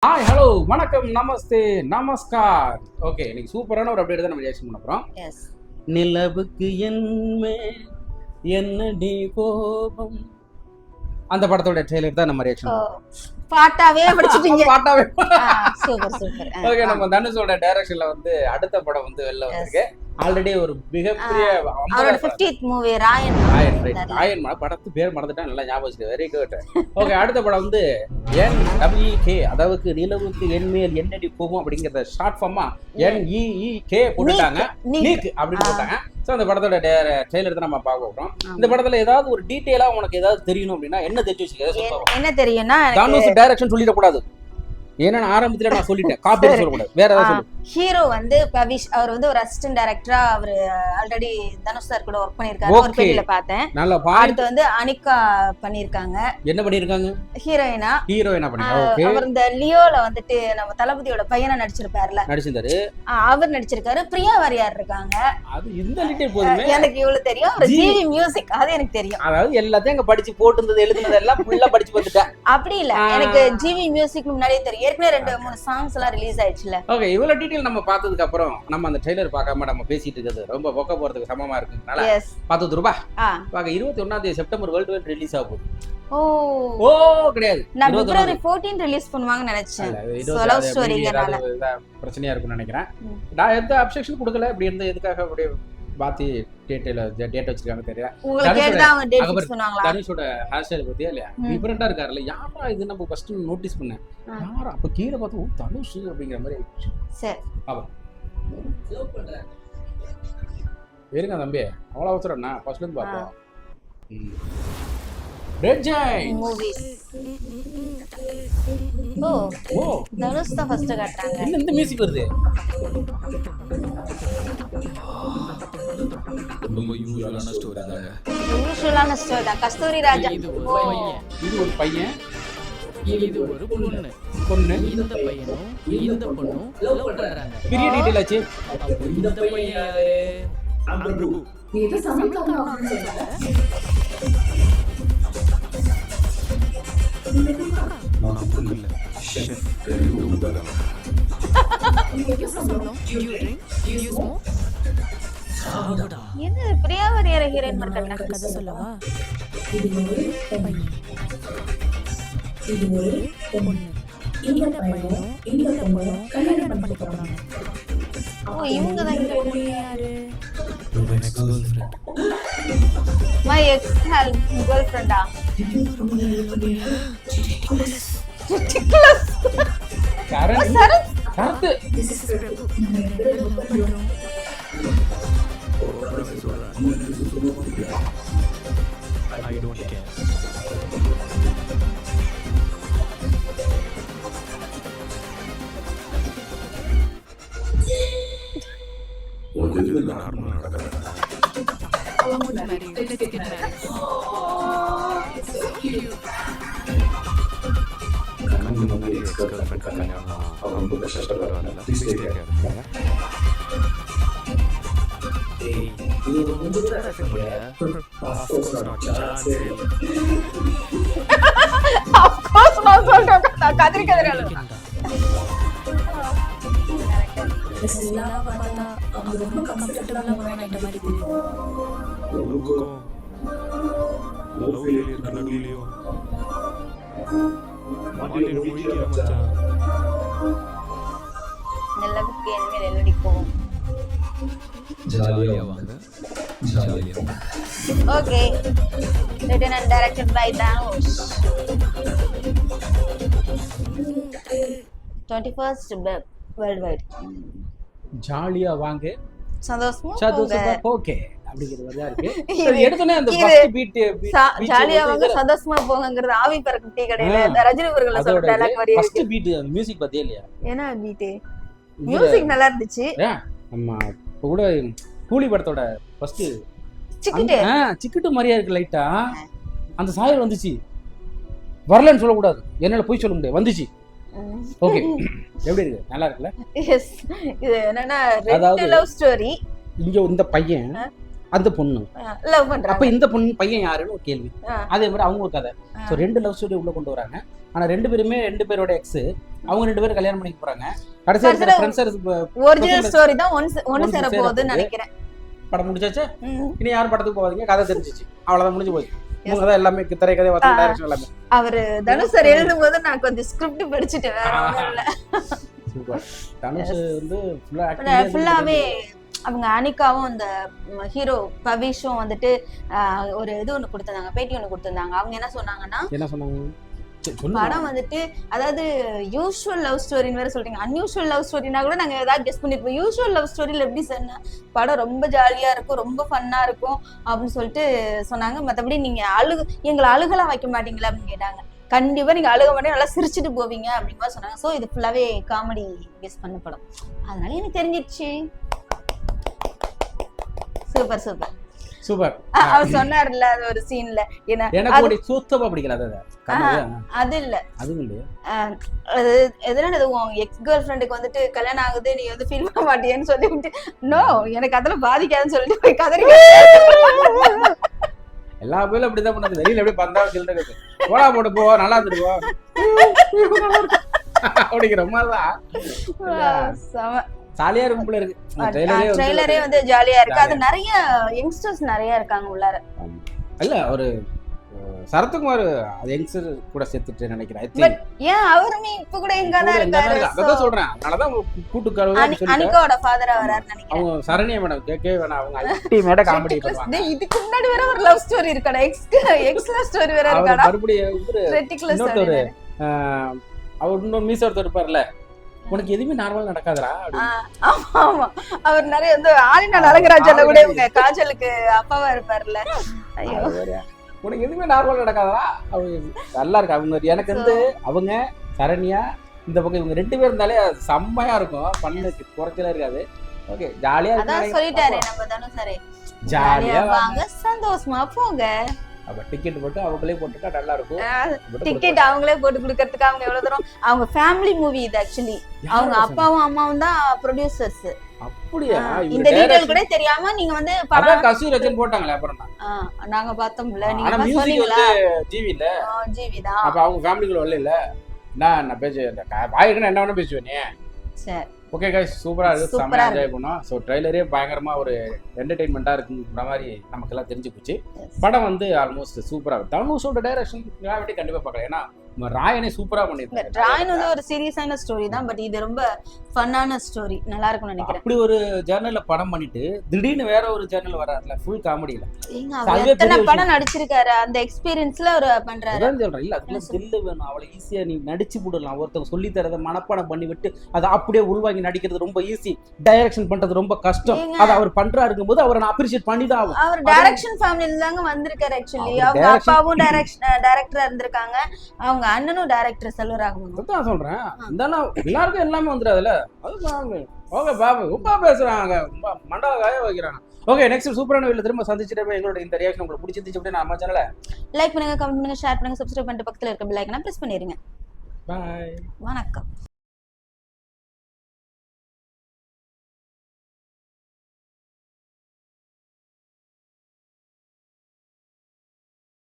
Hi hello வணக்கம் நமஸ்தே நமஸ்கார். Okay, இன்னைக்கு சூப்பரான ஒரு அப்டேட் தான் நம்ம ரியாக்ஷன் பண்ண போறோம். எஸ் நிலவுக்கு என்மே என்னடி கோபம், அந்த படத்தோட ட்ரெய்லர் தான் நம்ம ரியாக்ஷன் பண்ணுவோம். பாட்டாவே படிச்சிட்டீங்க. பாட்டாவே. Super super. ஓகே, நம்ம தனுஷோட டைரக்ஷன்ல வந்து அடுத்த படம் வந்து வெளில வந்திருக்கு. ஆல்ரெடி ஒரு மிகப்பெரிய அவரோட 50th மூவி ராயன். ராயன் படத்து பேர் மறந்துட்டா நல்லா ஞாபகம் வச்சுக்க. Very good. ஓகே, அடுத்த படம் வந்து NWK, அதாவது நிலவுக்கு என்மேல் என்னடி கோபம் அப்படிங்கறத ஷார்ட் ஃபார்மா NEEK போட்டுட்டாங்க. நீக் அப்படின்னு போட்டாங்க. சோ அந்த படத்தோட ட்ரெய்லர் தான் நம்ம பார்க்க போறோம். இந்த படத்துல ஏதாவது ஒரு டீடைலா உனக்கு ஏதாவது தெரியணும் அப்படின்னா என்ன தெரிஞ்சு வச்சுக்க. என்ன தெரியும்னா, தனுஷ் டைரக்ஷன் சொல்லிட கூடாது. ஏன்னா ஆரம்பத்துல நான் சொல்லிட்டேன், காப்பி சொல்ல கூடாது. வேற ஏதாவது சொல்லு. ஹீரோ வந்து பவிஷ், அவர் வந்து ஒரு அசிஸ்டன்ட் டைரக்டரா அவர் ஆல்ரெடி தனுஷ் சார் கூட வர்க் பண்ணிருக்காரு. ஒரு பேட்டில பார்த்தேன். நல்ல அடுத்து வந்து அனிகா பண்ணிருக்காங்க. என்ன பண்ணிருக்காங்க? ஹீரோயினா பண்ணிருக்காங்க. ஓகே, அவர் இந்த லியோல வந்துட்டு நம்ம தளபதியோட பையனா நடிச்சிருப்பாருல, நடிச்சிருந்தாரு. அவர் நடிச்சிருக்காரு. பிரியா வாரியார் இருக்காங்க. அது இந்த லிட்டே போதுமே. எனக்கு இவ்வளவு தெரியும். அவர் ஜிவி மியூசிக், அது எனக்கு தெரியும். அதாவது எல்லாத்தையும் அங்க படிச்சு போட்டுருந்தது எழுதுனது எல்லாம் ஃபுல்லா படிச்சு பார்த்துட்டேன். அப்படி இல்ல, எனக்கு ஜிவி மியூசிக் முன்னாடியே தெரியும். ஏற்கனவே 2-3 சாங்ஸ் எல்லாம் ரிலீஸ் ஆயிடுச்சுல. ஓகே, இவ்வளவு டீடைல் நம்ம பார்த்ததுக்கு அப்புறம் நம்ம அந்த ட்ரெய்லர் பார்க்காம நம்ம பேசிட்டு இருக்கிறது ரொம்ப பொக்க போறதுக்கு சமமா இருக்குனால பார்த்தது ரூபா பாக்க 21 செப்டம்பர் வேர்ல்ட் வைட் ரிலீஸ் ஆக போகுது. ஓ கிடையாது, நான் பிப்ரவரி 14 ரிலீஸ் பண்ணுவாங்கன்னு நினைச்சேன். லவ் ஸ்டோரிங்கனால பிரச்சனையா இருக்கும்னு நினைக்கிறேன். நான் எந்த அப்செக்ஷன் கொடுக்கல. இப்படி இருந்து எதுக்காக அப்படியே பாத்தி டேட் வச்சிருக்காங்க தெரியல. உங்களுக்கு கேட்டா அவங்க டேட் ஃபிக்ஸ் பண்ணுவாங்களா? தனுஷோட ஹேர் ஸ்டைல் பத்தியா இல்லையா டிஃபரெண்டா இருக்காருல்ல. யாரா இது நம்ம ஃபர்ஸ்ட் நோட்டீஸ் பண்ணேன். யாரா அப்ப கீழ பார்த்து தனுஷ் அப்படிங்கிற மாதிரி ஆயிடுச்சு. சரி பாப்பா லவ் பண்றேன் வேறுங்க தம்பி, அவ்வளவு அவசரம் என்ன? ஃபர்ஸ்ட்ல இருந்து பாப்போம். ரெட் ஜாய் மூவிஸ். ஓ தனுஷ் தான் ஃபர்ஸ்ட் காட்றாங்க. இந்த மியூசிக் வருது. ரொம்ப யூஷுவலான ஸ்டோரி தாங்க. யூஷுவலான ஸ்டோரி தான். கஸ்தூரி ராஜா. இது ஒரு பையன், இது ஒரு பொண்ணு. இந்த பையனும் இந்த பொண்ணும் லவ் பண்றாங்க. பெரிய டீடைல் ஆச்சு. இந்த பையன் யாரு? அன்பு. இது சமைக்கணும் அப்படின்னு சொல்றாங்க. நான் பொண்ணு இல்ல, ஷெஃப். என்ன பிரியா வாரியார் ஹீரோயின் பண்றாங்க? கதை சொல்லவா? இது ஒரு பொண்ணு. இந்த பையனும் இந்த பொண்ணும் கல்யாணம் பண்ணிக்க போறாங்க. ஓ இவங்க தான் இந்த பொண்ணு. யாரு? மை எக்ஸ் கேர்ள் ஃப்ரெண்டா? Karan correct. I don't care. நார்மலா நடக்குது. I want to marry you. Let's get married. Kannan வந்து ex-girlfriend கல்யாணம் அவன் ரொம்ப கஷ்டப்படுறாங்க. Please take care. இது வந்து of course not chance. Of course நான் சொல்றேன். கதிரி கதிரால. இதெல்லாம் பார்த்தா அவங்க ரொம்ப கம்ஃபர்டபுளா மூவ் ஆயிட்ட மாதிரி தெரியும். லவ் ஃபெயிலியர் கண்ணடிலியோ மாட்டின் வீடியோ மச்சான். நிலவுக்கு என்மேல் என்னடி கோபம். ஜாலியா வாங்க. ஜாலியா. Okay. Written and directed by Dhanush. 21st worldwide. ஜாலியா வாங்க, சந்தோஷமா சந்தோஷமா ஓகே அப்படிங்கிற மாதிரி தான் இருக்கு. சரி, எடுத்தோனே அந்த ஃபர்ஸ்ட் பீட் ஜாலியா வாங்க சந்தோஷமா போங்கங்கிறது ஆவி பறக்கும் டீ கடையில இந்த ரஜினி அவர்கள் சொல்ற டயலாக் வரி. ஃபர்ஸ்ட் பீட் அந்த மியூசிக் பத்தியே இல்லையா? என்ன பீட்? மியூசிக் நல்லா இருந்துச்சு. நம்ம இப்ப கூட கூலி படத்தோட ஃபர்ஸ்ட் சிக்கிட்டு மாதிரியா இருக்கு லைட்டா. அந்த சாயல் வந்துச்சு. வரலன்னு சொல்லக்கூடாது, என்னால போய் சொல்ல முடியாது, வந்துச்சு. ஓகே, எப்படி இருக்கு? நல்லா இருக்குல்ல? எஸ். இது என்னன்னா ரெட் லவ் ஸ்டோரி. இங்க இந்த பையன் அந்த பொண்ணு. லவ் அப்ப பண்றாங்க. இந்த பொண்ணு பையன் யாருன்னு ஒரு கேள்வி. ஆ. அதே மாதிரி அவங்க ஒரு கதை. ஸோ 2 லவ் ஸ்டோரி உள்ள கொண்டு வராங்க. ஆனா 2 பேருமே 2 பேரோட எக்ஸ், அவங்க 2 பேரும் கல்யாணம் பண்ணிக்க போறாங்க. கடைசியா இருக்கிற ஃப்ரெண்ட்ஸ் ஒரிஜினல் ஸ்டோரி தான் ஒன்னு சேர போகுதுன்னு நினைக்கிறேன். படம் முடிச்சாச்சு. இனி யாரும் படத்துக்கு போவாதீங்க, கதை தெரிஞ்சிச்சு, அவ்வளவுதான், முடிஞ்சு போச்சு. மூணு கதை எல்லாமே திரை கதை, டைரக்ஷன் எல்லாமே. அவரு தனுஷ் சார் எழுதும் போது நான் கொஞ்சம் ஸ்கிரிப்ட் படிச்சுட்டேன், வேற ஒண்ணும் இல்ல. சூப்பர். தனுஷ் வந்து ஃபுல்லாவே அவங்க அனிகாவும் அந்த ஹீரோ பவிஷும் வந்துட்டு ஒரு இது ஒண்ணு கொடுத்திருந்தாங்க, பேட்டி ஒண்ணு கொடுத்திருந்தாங்க. அவங்க என்ன சொன்னாங்கன்னா, என்ன சொன்னாங்க, படம் வந்துட்டு அதாவது யூஷுவல் லவ் ஸ்டோரின்னு வேற சொல்றீங்க. அன்யூஷுவல் லவ் ஸ்டோரினா கூட நாங்க ஏதாவது கெஸ் பண்ணிருப்போம். யூஷுவல் லவ் ஸ்டோரியில எப்படி சொன்ன படம் ரொம்ப ஜாலியா இருக்கும், ரொம்ப ஃபன்னா இருக்கும் அப்படின்னு சொல்லிட்டு சொன்னாங்க. மற்றபடி நீங்க எங்களை அழுகலாம் வைக்க மாட்டீங்களா அப்படின்னு கேட்டாங்க. கண்டிப்பா நீங்க அழுக மாட்டே, நல்லா சிரிச்சுட்டு போவீங்க அப்படிங்கிற சொன்னாங்க. ஸோ இது ஃபுல்லாவே காமெடி கெஸ் பண்ண படம், அதனால எனக்கு தெரிஞ்சிடுச்சு. Super super super. அவர் சொன்னார்ல அது ஒரு சீன்ல, எனக்கு ஒரு சுத்தமா பிடிக்கல அது இல்ல, அதுவும் இல்லையா, அது எதனால உங்க எக்ஸ் கேர்ள் ஃப்ரெண்டுக்கு வந்துட்டு கல்யாணம் ஆகுது, நீ வந்து ஃபீல் பண்ண மாட்டியேன்னு சொல்லிட்டு, நோ எனக்கு அதெல்லாம் பாதிக்காதுன்னு சொல்லிட்டு போய் கதறி எல்லா பேரும் அப்படிதான் பண்ணது. வெளியில அப்படியே பந்தா வச்சுட்டு போடா போட்டு போ, நல்லா இருந்துருவோ அப்படிங்கிற மாதிரிதான் ஜாலியா இருக்கும் போல இருக்கு. ட்ரெய்லரே வந்து ஜாலியா இருக்கு. அது நிறைய யங்ஸ்டர்ஸ் நிறைய இருக்காங்க உள்ளார. இல்ல ஒரு சரத்குமார் அது யங்ஸ்டர் கூட சேர்த்துட்டு நினைக்கிறேன். ஏன் அவருமே இப்ப கூட எங்க தான் இருக்காரு, அதான் சொல்றேன். அதனாலதான் கூட்டு கலவை அனிகாவோட ஃபாதரா வராருன்னு நினைக்கிறேன். அவங்க சரண்யா மேடம் கேட்கவே வேணாம், அவங்க அல்டிமேட்டா காமெடி பண்ணுவாங்க. இதுக்கு முன்னாடி வேற ஒரு லவ் ஸ்டோரி இருக்காடா, எக்ஸ் லவ் ஸ்டோரி வேற இருக்காடா. மறுபடியும் இன்னொரு அவர் இன்னொரு மீச ஒருத்தர் இருப்பார்ல, உனக்கு எதுவுமே நார்மலா நடக்காதரா. ஆமா அவர் நிறைய வந்து ஆலினா அழகராஜால கூட இவங்க காஜலுக்கு அப்பாவா இருப்பார்ல. ஐயோ உனக்கு எதுவுமே நார்மலா நடக்காதரா. அவங்க நல்லா இருக்கு. அவங்க எனக்கு வந்து அவங்க சரண்யா இந்த பக்கம் இவங்க 2 பேர் இருந்தாலே செம்மையா இருக்கும், பண்ணுக்கு குறைச்சல இருக்காது. ஓகே ஜாலியா அதான் சொல்லிட்டாரே நம்ம தனுஷரே, ஜாலியா வாங்க சந்தோஷமா போங்க. அப்ப டிக்கெட் போட்டு அவங்களே போட்டுட்டா நல்லா இருக்கும். டிக்கெட் அவங்களே போட்டு கொடுக்கறதுக்கு அவங்க எவ்வளவு தூரம், அவங்க ஃபேமிலி மூவி இது. ஆக்சுவலி அவங்க அப்பாவும் அம்மாவும் தான் ப்ரொடியூசர்ஸ். அப்படியா? இந்த டீடைல் கூட தெரியாம நீங்க வந்து படம் கசூர் ரஜன் போட்டாங்களே, அப்புறம் நாங்க பார்த்தோம்ல, நீங்க ஆனா மியூசிக் வந்து ஜிவி இல்ல, ஜிவி தான். அப்ப அவங்க ஃபேமிலிக்குள்ள வரல இல்ல. நான் பேச வாய்க்குன்னு என்ன வேணா பேசுவேன். சரி ஓகே கைஸ், சூப்பரா இருக்கு, செம்ம என்ஜாய் பண்ணோம். ஸோ ட்ரைலரே பயங்கரமா ஒரு என்டர்டைன்மெண்டா இருக்குன்ற மாதிரி நமக்கு எல்லாம் தெரிஞ்சு போச்சு. படம் வந்து ஆல்மோஸ்ட் சூப்பரா இருக்கு. தனுஷோட டைரக்ஷன் கிராவிட்டி கண்டிப்பா பார்க்கலாம். ஏன்னா ராயனே சூப்பரா பண்ணிருக்காரு. ராயன் வந்து ஒரு சீரியஸான ஸ்டோரி தான், பட் இது ரொம்ப ஃபன்னான ஸ்டோரி, நல்லா இருக்கும்னு நினைக்கிறேன். அப்படி ஒரு ஜர்னல்ல படம் பண்ணிட்டு திடீர்னு வேற ஒரு ஜர்னல் வராதுல, ஃபுல் காமெடியில எத்தனை படம் நடிச்சிருக்காரு, அந்த எக்ஸ்பீரியன்ஸ்ல ஒரு பண்றாரு. அதான் சொல்றேன். இல்ல அதுல ஸ்கில் வேணும், அவளை ஈஸியா நீ நடிச்சு போடலாம். ஒருத்தவங்க சொல்லி தரத மனப்பாடம் பண்ணி விட்டு அதை அப்படியே உள்வாங்கி நடிக்கிறது ரொம்ப ஈஸி, டைரக்ஷன் பண்றது ரொம்ப கஷ்டம். அதை அவர் பண்றாருக்கும் போது அவரை நான் அப்ரிஷியேட் பண்ணி தான் ஆகும். அவர் டைரக்ஷன் ஃபேமிலில தாங்க வந்திருக்காரு. ஆக்சுவலி அவங்க அப்பாவும் டைரக்டரா இருந்திருக்காங்க, அவங்க அண்ணனும் டைரக்டர் செல்வராகவன். அதான் சொல்றேன். இருந்தாலும் எல்லாருக்கும் எல்லாமே வந்துடாதுல. அது ஓகே பாபு ரொம்ப பேசுறாங்க, ரொம்ப மண்டல வைக்கிறாங்க. ஓகே நெக்ஸ்ட் சூப்பரான வீடியோல திரும்ப சந்திச்சிட்டே எங்களோட இந்த ரியாக்ஷன் உங்களுக்கு பிடிச்சிருந்துச்சு அப்படின்னா நம்ம சேனலை லைக் பண்ணுங்க, கமெண்ட் பண்ணுங்க, ஷேர் பண்ணுங்க, சப்ஸ்கிரைப் பண்ணிட்டு பக்கத்துல இருக்க பெல் ஐகானை பிரஸ் பண்ணிருங்க. பை, வணக்கம்.